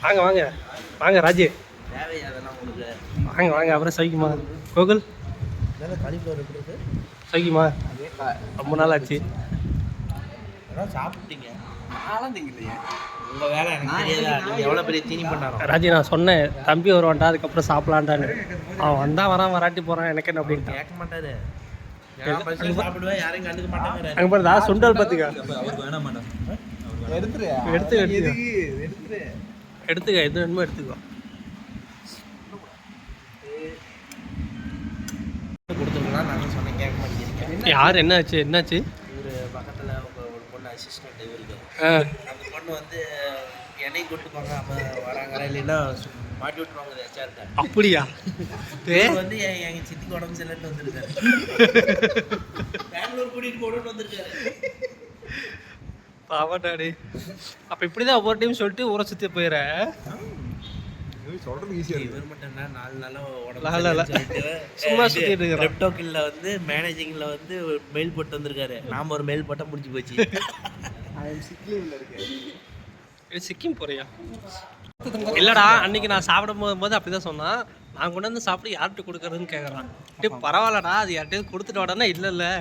வாங்க வாங்க வாங்க ராஜு, அதெல்லாம் உங்களுக்கு வாங்க வாங்க. அப்புறம் சைக்குமா கோகுல், காலிஃப்ளவர் எப்படி இருக்கு? சைக்குமா ரொம்ப நாள் ஆச்சு. அதான் சாப்பிட்டீங்க, நானும் திங்கலையே. உங்கள் வேலை எனக்கு தெரியாதா? நீங்கள் எவ்வளோ பெரிய தீனி பண்ணாரோ. ராஜு நான் சொன்னேன் தம்பி வருவான்டா, அதுக்கப்புறம் சாப்பிட்லான்டான்னு. அவன் வந்தா வரான், வராட்டி போகிறான், எனக்கு என்ன அப்படின்னு கேட்க மாட்டாரு. சாப்பிடுவேன், யாரையும் கண்டுக்க மாட்டாங்க. அங்கே பாருதா சுண்டல் பார்த்துக்க. அவருக்கு வேணாம் மேடம். எடுத்துக்க எது வேணுமோ எடுத்துக்கோ. கொடுத்துருக்கலாம், நாங்கள் சொன்னேன் கேட்க மாட்டேங்கிறீங்க. யார் என்னாச்சு என்னாச்சு? இவர் பக்கத்தில் ஒரு பொண்ணு அசிஸ்டன்ட் இவருக்கு. அந்த பொண்ணு வந்து என்னை கூப்பிட்டுப்பாங்க, அவன் வராங்க இல்லைன்னா மாட்டி விட்டுருவாங்க ஹெச்ஆர்ட்ட. அப்படியா? வந்து எங்கள் சித்திக்கு உடம்பு சரியில்லைன்னு வந்திருக்காரு. பெங்களூர் கூட்டிகிட்டு போகணுன்னு வந்திருக்காரு. பாவாடாடி. அப்போ இப்படி தான் ஒவ்வொரு டைம் சொல்லிட்டு ஊரை சுற்றி போயிடுற. சொல்றது ஈஸியா இவர் மட்டும் என்ன 4 நாளா சும்மா சுத்திட்டு இருக்காரு. ரெப்டோக்கில்ல வந்து மேனேஜிங்ல வந்து மெயில் போட்டு வந்திருக்காரு. நாம ஒரு மெயில் போட்டா முடிஞ்சு போச்சு. சிக்கிம்ல இருக்கேன். சிக்கிம் போறியா? இல்லடா, அன்னைக்கு நான் சாப்பிடும் போது அப்படிதான் சொன்னான். நான் கொண்டு வந்து சாப்பிட்டு யார்கிட்ட கொடுக்குறதுன்னு கேட்குறான். பரவாயில்லடா, அது யார்கிட்டயும் கொடுத்துட்டு வாடானா. இல்லை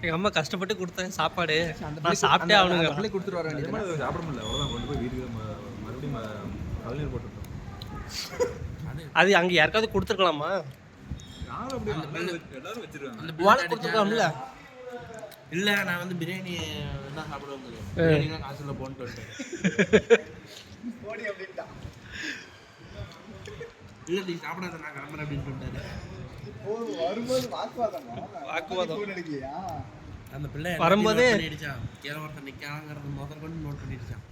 எங்கள் அம்மா கஷ்டப்பட்டு கொடுத்தேன் சாப்பாடு, நான் சாப்பிட்டே ஆகணுங்க. கொடுத்துட்டு வர வேண்டியது சாப்பிட முடியல, அவ்வளோதான். கொண்டு போய் வீட்டுக்கு மறுபடியும் கலைஞர் போட்டுருக்கோம். அது அங்கே யாருக்காவது கொடுத்துருக்கலாமா? எல்லாரும் வச்சிருக்காங்க. கொடுத்துருக்கலாம்ல. இல்லை, நான் வந்து பிரியாணி தான் சாப்பிடுவேன். பிரியாணிலாம் காசு இல்லை போன்ட்டு வந்துட்டேன். இல்லை நீ சாப்பிடாத, நான் கிளம்புறேன் அப்படின்னு சொல்லிட்டாரு. வாக்குவாதம். அந்த பிள்ளை வரும்போதே கீழே ஒருத்தர் நிற்காங்கிறது முதல் கொண்டு நோட் பண்ணிடுச்சான்.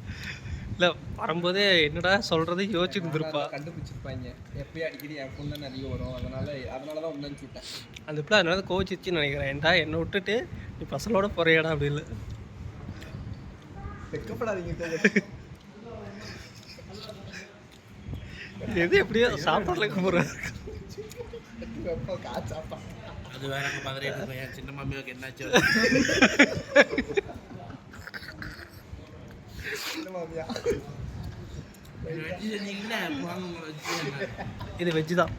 இல்லை வரும்போதே என்னடா சொல்றது யோசிச்சுட்டு இருந்திருப்பா. கண்டுபிடிச்சிருப்பாங்க எப்பயும் அடிக்கடி என் ஃபோன் தான் நிறைய வரும், அதனால தான் ஒன்று விட்டேன். அந்த பிள்ளை அதனால கோச்சிச்சுன்னு நினைக்கிறேன். ஏன்டா என்னை விட்டுட்டு நீ பசங்களோட போறியாடா அப்படி இல்லை. வெக்கப்படாதீங்க. எது எப்படியோ சாப்பாடுல போகிறேன். அது வேற பதறிட்டு என் சின்ன மாமியாவுக்கு என்னாச்சு? இது வெஜ்ஜு தான்,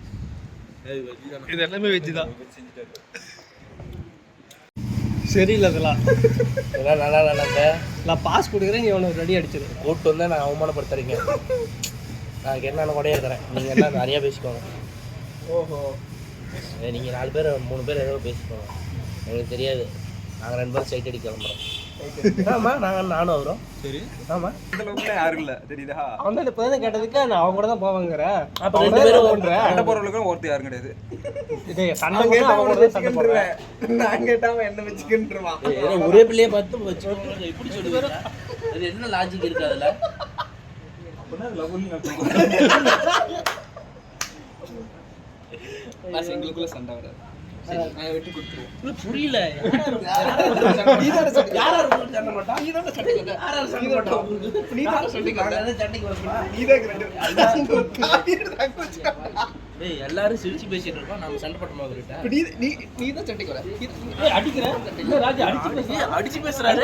இது எல்லாமே வெஜ்ஜு தான். சரியில்லை அதெல்லாம் நல்லா இல்லைங்க. நான் பாஸ் கொடுக்குறேன், நீ உனக்கு ரெடி அடிச்சிடு. கூப்பிட்டு வந்து நான் அவமானப்படுத்துறீங்க. நான் என்னென்ன கொடையே இருக்கிறேன், நீங்கள் எல்லாம் நிறையா பேசிக்கோங்க. ஓஹோ, நீங்கள் 4 பேர் 3 பேர் ஏதோ பேசிக்கோங்க, எங்களுக்கு தெரியாது. நாங்கள் 2 பேரும் சைட் அடி கிளம்புறோம். ஆமாம், நானும் வரோம். சரி, ஆமாம். இந்த அளவுக்கு யாரும் இல்லை, தெரியுதா? அவன் தான் இப்போ தான் கேட்டதுக்கு நான் அவங்க கூட தான் போவாங்கிறேன். அப்போ 2 பேரும் சண்டை போடுறவங்களுக்கு ஒருத்தர் யாரும் கிடையாது. சண்டை போட்டு அவங்க கூட சண்டை போடுறேன். நான் கேட்டாம என்ன வச்சுக்கின்றான். ஒரே பிள்ளைய பார்த்து வச்சுக்கோங்க. எப்படி சொல்லுவாங்க? அது என்ன லாஜிக் இருக்கு அதில்? எங்களுக்குள்ள சண்டை வராது. விட்டு கொடுத்துருவோம். புரியல. எல்லாரும் சிரிச்சு பேசிட்டு இருக்கோம், நம்ம சண்டை போட்ட மாதிரி. நீ தான் சண்டைக்கு வர. அடிச்சு பேசுறாரு.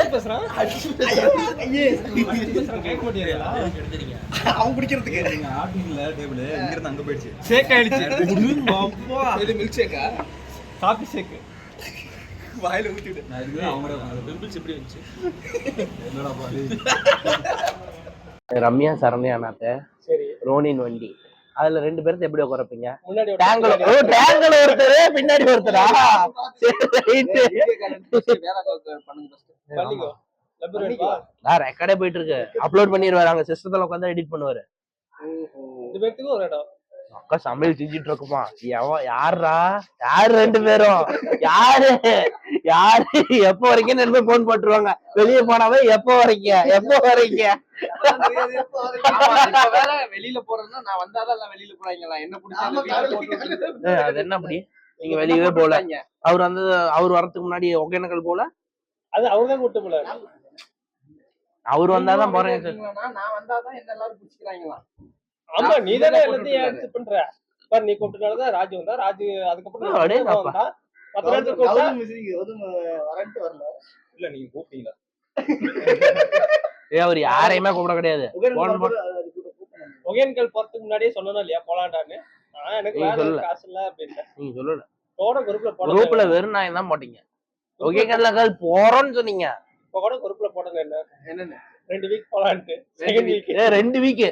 அவன் குடிக்கிறதுக்கு ஆட்டிங்கள டேபிள் இங்க இருந்து அங்க போயிடுச்சு. ஷேக் ஆயிடுச்சு. இது மில்க் ஷேக்கா? காபி ஷேக் வாயில ஊத்தி விடு. நான் இதுக்கு அவங்களோட பிம்பிள்ஸ் எப்படி வந்துச்சு? என்னடா பாரு. ரம்யா சரண்யா நாத்த. சரி, ரோனின் வண்டி. அதுல 2 பேருக்கு எப்படி உட்காரப்பீங்க? டேங்க்ல ஒருத்தர், பின்னாடி ஒருத்தரா? நான் ரெக்கார்டே போயிட்டு இருக்கு, அப்லோட் பண்ணிடுவாரு. அங்க சிஸ்டத்துல உட்காந்து எடிட் பண்ணுவாரு. ஒரு இடம் அக்கா சமையல் செஞ்சுட்டு இருக்குமா? யாரா? யாரு 2 பேரும்? யாரு எப்போ வரைக்கும் போன் போட்டுருவாங்க. வெளியே போனாவே எப்போ வரீங்க வெளியில போறேன்னா நான் வந்தாதான் வெளியில போறாங்களா? என்ன பிடிச்சா அது என்ன அப்படி? நீங்க வெளியவே போல. அவர் வரதுக்கு முன்னாடி ஒகேனக்கல் போல. அது அவர்தான் கூட்டு போல. அவர் வந்தாதான் போறேன். நான் வந்தாதான் என்ன எல்லாரும் பிடிச்சிக்கிறாங்களா? ஆமா, நீ தானே எல்லாத்தையும் ஆக்செப்ட் பண்ற. பாரு, நீ கூப்பிட்டனாலதான் ராஜு வந்தா. ராஜு அதுக்கப்புறம் இல்ல நீங்க கூப்பிட்டீங்களா? அவர் யாரையுமே கூப்பிட கிடையாது. ஒகேனக்கல் போறதுக்கு முன்னாடியே சொன்னோம் இல்லையா போலாண்டான்னு. எனக்கு நீங்க வேலை சொல்லல. காசு இல்ல அப்படின்ட்டு நீங்க சொல்லல. போட குரூப்ல குரூப்ல வெறும் நான் தான் போட்டீங்க. ஒகேனக்கல் போறோம்னு சொன்னீங்க. இப்ப கூட குரூப்ல போடுங்க என்னன்னு 2 வீக் போலான்ட்டு. செகண்ட் வீக் 2 வீக்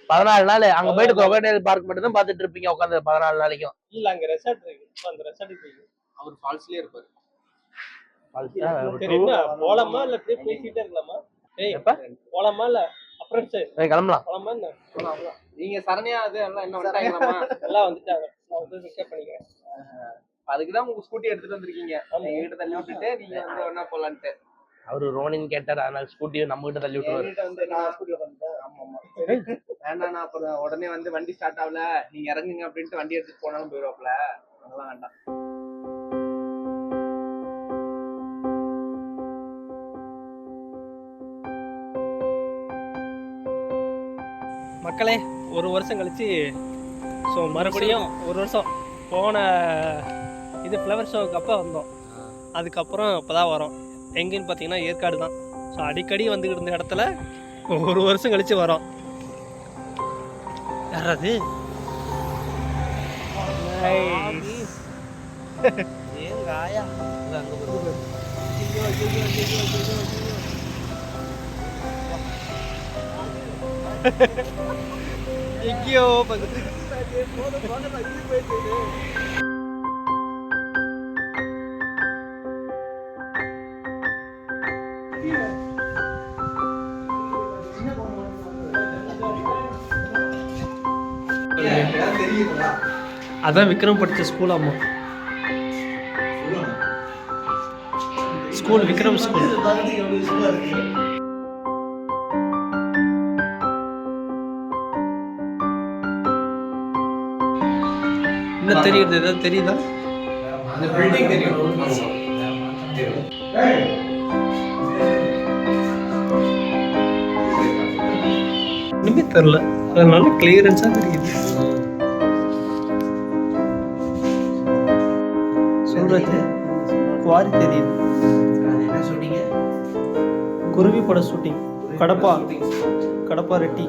14 நாள் அங்க போயிட்டு கொகோடேல் பார்க் மட்டும் தான் பாத்துட்டு இருப்பீங்க உட்காந்து 14 நாளைக்கும். இல்ல அங்க ரெசார்ட் இருக்கு. அந்த ரெசார்ட்டுக்கு அவர் ஃபால்ஸ்லயே இருப்பாரு. சரி என்ன போலாமா இல்ல அப்படியே பேசிட்டே இருக்கலாமா? டேய் போலாமா இல்ல அப்புறம் சரி கிளம்பலாம். போலாமா என்ன? நீங்க சரணியா அது எல்லாம் என்ன வந்துட்டாங்களாமா? எல்லாம் வந்துட்டாங்க. நான் வந்து பிக்கப் பண்ணிக்கிறேன். அதுக்குதான் உங்க ஸ்கூட்டி எடுத்துட்டு வந்திருக்கீங்க. நீங்க கிட்ட தள்ளி விட்டுட்டு நீங்க வந்து ஒண்ணா போலான்ட்டு. அவரு ரோனின் கேட்டாரு, அதனால ஸ்கூட்டியை நம்ம கிட்ட தள்ளி விட்டுருவாரு. என்கிட்ட வந்து நான் ஸ்கூட்டி வந்துட்டேன். ஆமா வேண்டாம், நான் அப்புறம் உடனே வந்து வண்டி ஸ்டார்ட் ஆகல நீங்க இறங்குங்க அப்படின்ட்டு வண்டி எடுத்துட்டு போனாலும் போயிடுவாப்ல. அதெல்லாம் வேண்டாம். மக்களே, ஒரு வருஷம் கழிச்சு ஸோ மறுபடியும் ஒரு வருஷம் போன இது ஃப்ளவர் ஷோவுக்கு அப்போ வந்தோம். அதுக்கப்புறம் இப்போ தான் வரோம். எங்கேன்னு பார்த்தீங்கன்னா ஏற்காடு தான். ஸோ அடிக்கடி வந்துக்கிட்டு இருந்த இடத்துல ஒரு வருஷம் கழிச்சு வரோம். யாராவது எங்கேயோ பக்கத்து அதான் விக்ரம் படிச்ச ஸ்கூல். அம்மா ஸ்கூல் விக்ரம் ஸ்கூல். என்ன தெரியுது? ஏதாவது தெரியுதா? அந்த பில்டிங் தெரியும். ஒண்ணுமே தெரியல. அதனால கிளியரன்ஸா தெரியுது. சொல்றது குவாரி தெரியுது. குருவி பட ஷூட்டிங் கடப்பா ரெட்டி.